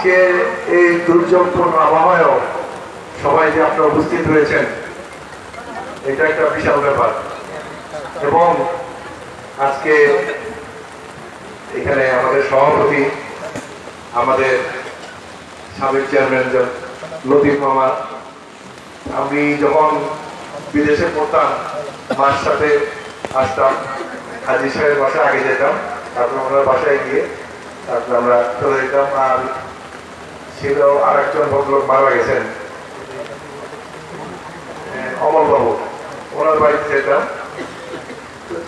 আজকে এই দুর্যোগপূর্ণ আবহাওয়ায়ও সবাই যে আপনারা উপস্থিত হয়েছেন, এটা একটা বিশাল ব্যাপার। এবং আজকে এখানে আমাদের সভাপতি, আমাদের সাবেক চেয়ারম্যান লতিফ মামা, আমি যখন বিদেশে পড়তাম মার সাথে আসতাম, হাজি সাহেবের বাসায় আগে যেতাম, তারপর আমরা বাসায় গিয়ে তারপর আমরা চলে যেতাম। আর ছিল আর একজন ভদ্রলোক মারা গেছেন, অমলবাবু, ওনার বাড়িতে যেতাম।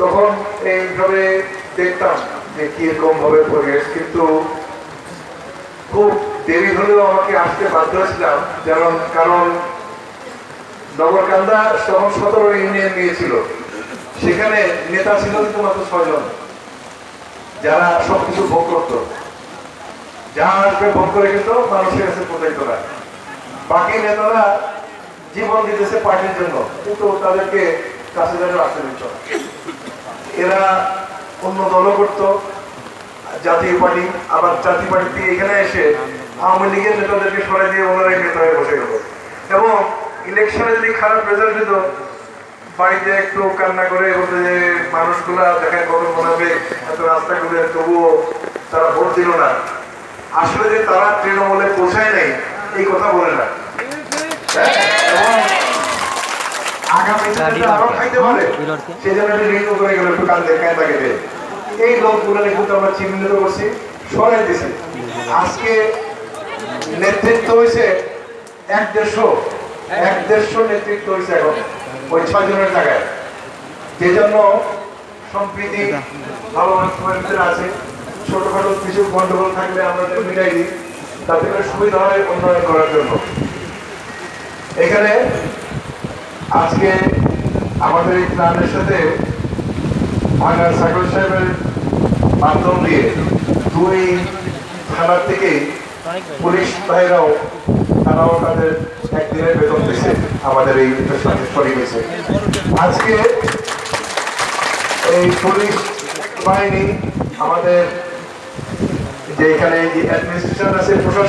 তখন এইভাবে দেখতাম যে কিরকম ভাবে পরিবেশ, কিন্তু খুব দেরি হলেও আমাকে আসতে বাধ্য হয়েছিলাম। যেমন কারণ নগরকান্দা তখন 17 ইউনিয়ন নিয়েছিল, সেখানে নেতা ছিল কিন্তু মাত্র 6 জন, যারা সবকিছু ভোগ করত, যা আসবে ভোগ করে কিন্তু মানুষের কাছে পৌঁছাইত না। বাকি নেতারা জীবন দিতেছে পার্টির জন্য, কিন্তু তাদেরকে কাছে যেন আসতে দিত। এরা অন্য দলও করত, জাতীয় পার্টি, আবার জাতীয় পার্টি থেকে এখানে এসে আওয়ামী লীগের নেতাদেরকে সরাই দিয়ে ওনারাই নেতা হয়ে বসে গেল। এবং ইলেকশনে যদি খারাপ রেজাল্ট দিত, বাড়িতে একটু কান্না করে বলতে যে মানুষগুলা দেখায় কখন মনাবে, এত রাস্তা করে, তবুও তারা ভোট দিল না। আসলে যে তারা তৃণমূলে পৌঁছায় নাই এই কথা বলে না, আরো খাইতে পারে সেই জন্য রিনিউ করে গেল, একটু কান্দে কান্দা কেটে। এই লোকগুলো কিন্তু আমরা চিহ্নিত করছি, সরাই দিছি। আজকে নেতৃত্ব হয়েছে 1-150 নেতৃত্ব হয়েছে এখন ওই 6 জনের জায়গায়, যে জন্য সম্প্রীতি ভালোবাসার ভিতরে আছে। ছোটখাটো কিছু গন্ডগোল থাকলে আমরা মিটাই দিই, তাতে করে সুবিধা হয় উন্নয়ন করার জন্য। এখানে আজকে আমাদের এই প্ল্যানের সাথে ভাঙার সাইকেল সাহেবের মাধ্যম দিয়ে 2 থানার থেকে পুলিশ ভাইরাও, তারাও তাদের একদিনের বেতন দিয়েছে আমাদের এই পরিবেশে। আজকে এই পুলিশ বাহিনী আমাদের যে এখানে অ্যাডমিনিস্ট্রেশন আছে, প্রশাসন